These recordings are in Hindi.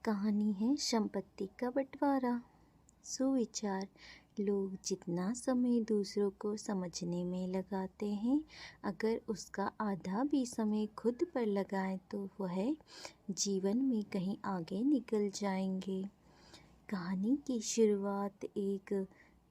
कहानी है संपत्ति का बंटवारा। सुविचार। लोग जितना समय दूसरों को समझने में लगाते हैं, अगर उसका आधा भी समय खुद पर लगाएं तो वह जीवन में कहीं आगे निकल जाएंगे। कहानी की शुरुआत एक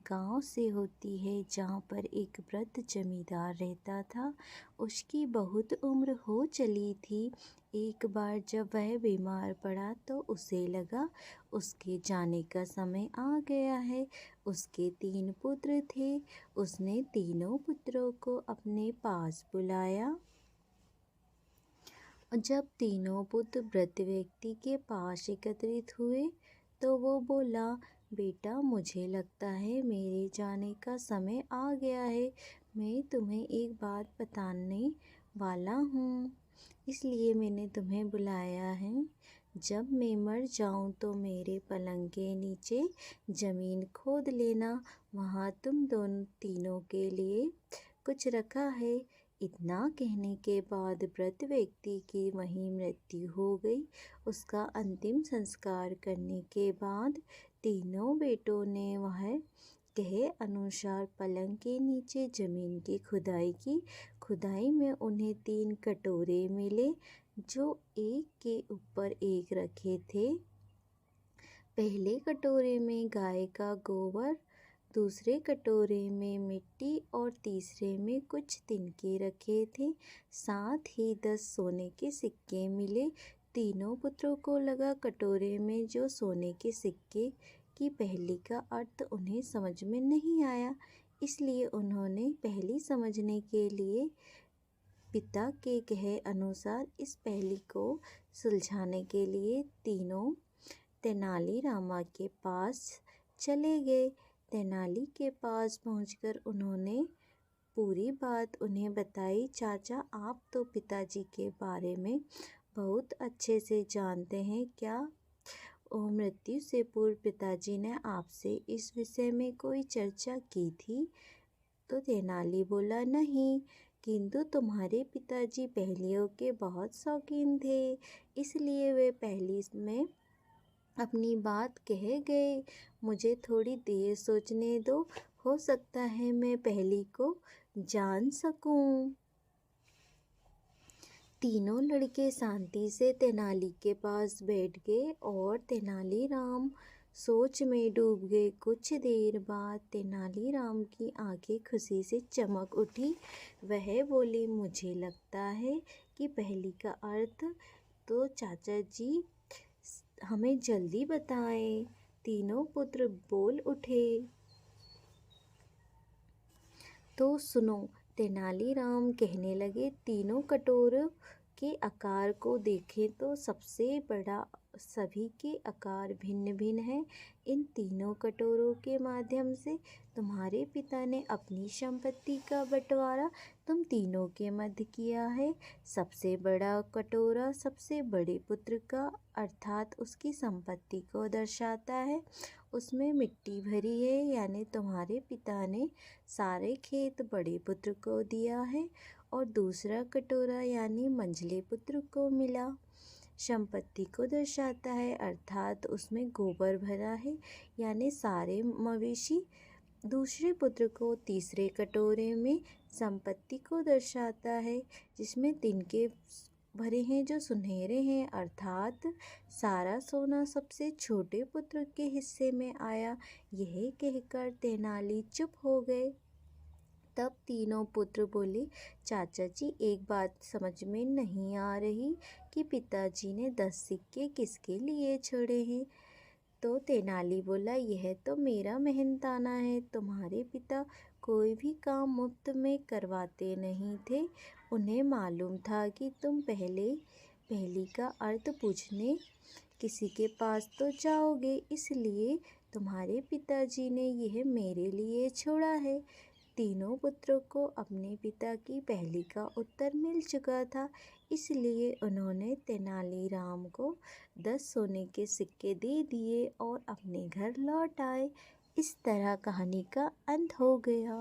गांव से होती है, जहां पर एक वृद्ध जमींदार रहता था। उसकी बहुत उम्र हो चली थी। एक बार जब वह बीमार पड़ा तो उसे लगा उसके जाने का समय आ गया है। उसके 3 पुत्र थे। उसने तीनों पुत्रों को अपने पास बुलाया। जब तीनों पुत्र वृद्ध व्यक्ति के पास एकत्रित हुए तो वो बोला, बेटा, मुझे लगता है मेरे जाने का समय आ गया है। मैं तुम्हें एक बात बताने वाला हूँ, इसलिए मैंने तुम्हें बुलाया है। जब मैं मर जाऊँ तो मेरे पलंग के नीचे ज़मीन खोद लेना, वहाँ तुम तीनों के लिए कुछ रखा है। इतना कहने के बाद वृद्ध व्यक्ति की वहीं मृत्यु हो गई। उसका अंतिम संस्कार करने के बाद तीनों बेटों ने वह कहे अनुसार पलंग के नीचे जमीन की खुदाई की। खुदाई में उन्हें 3 कटोरे मिले, जो एक के ऊपर एक रखे थे। पहले कटोरे में गाय का गोबर, दूसरे कटोरे में मिट्टी और तीसरे में कुछ तिनके रखे थे। साथ ही 10 सोने के सिक्के मिले। तीनों पुत्रों को लगा कटोरे में जो सोने के सिक्के की पहेली का अर्थ उन्हें समझ में नहीं आया, इसलिए उन्होंने पहेली समझने के लिए पिता के कहे अनुसार इस पहेली को सुलझाने के लिए तीनों तेनालीरामा के पास चले गए। तेनाली के पास पहुंचकर उन्होंने पूरी बात उन्हें बताई। चाचा, आप तो पिताजी के बारे में बहुत अच्छे से जानते हैं, क्या मृत्यु से पूर्व पिताजी ने आपसे इस विषय में कोई चर्चा की थी? तो तेनाली बोला, नहीं, किंतु तुम्हारे पिताजी पहेलियों के बहुत शौकीन थे, इसलिए वे पहेली में अपनी बात कह गए। मुझे थोड़ी देर सोचने दो, हो सकता है मैं पहेली को जान सकूं। तीनों लड़के शांति से तेनाली के पास बैठ गए और तेनालीराम सोच में डूब गए। कुछ देर बाद तेनालीराम की आंखें खुशी से चमक उठी। वह बोली, मुझे लगता है कि पहेली का अर्थ तो चाचा जी हमें जल्दी बताएं। तीनों पुत्र बोल उठे, तो सुनो। तेनालीराम कहने लगे, तीनों कटोरों के आकार को देखें तो सबसे बड़ा सभी के आकार भिन्न भिन्न है। इन तीनों कटोरों के माध्यम से तुम्हारे पिता ने अपनी संपत्ति का बंटवारा तुम तीनों के मध्य किया है। सबसे बड़ा कटोरा सबसे बड़े पुत्र का अर्थात उसकी संपत्ति को दर्शाता है। उसमें मिट्टी भरी है, यानी तुम्हारे पिता ने सारे खेत बड़े पुत्र को दिया है। और दूसरा कटोरा यानी मंझले पुत्र को मिला, संपत्ति को दर्शाता है, अर्थात उसमें गोबर भरा है, यानी सारे मवेशी। दूसरे पुत्र को तीसरे कटोरे में संपत्ति को दर्शाता है, जिसमें तिनके भरे हैं जो सुनहरे हैं, अर्थात सारा सोना सबसे छोटे पुत्र के हिस्से में आया। यह कहकर तेनाली चुप हो गए। तब तीनों पुत्र बोले, चाचा जी, एक बात समझ में नहीं आ रही कि पिताजी ने 10 सिक्के किसके लिए छोड़े हैं। तो तेनाली बोला, यह तो मेरा मेहनताना है। तुम्हारे पिता कोई भी काम मुफ्त में करवाते नहीं थे। उन्हें मालूम था कि तुम पहेली का अर्थ पूछने किसी के पास तो जाओगे, इसलिए तुम्हारे पिताजी ने यह मेरे लिए छोड़ा है। तीनों पुत्रों को अपने पिता की पहेली का उत्तर मिल चुका था, इसलिए उन्होंने तेनालीराम को 10 सोने के सिक्के दे दिए और अपने घर लौट आए। इस तरह कहानी का अंत हो गया।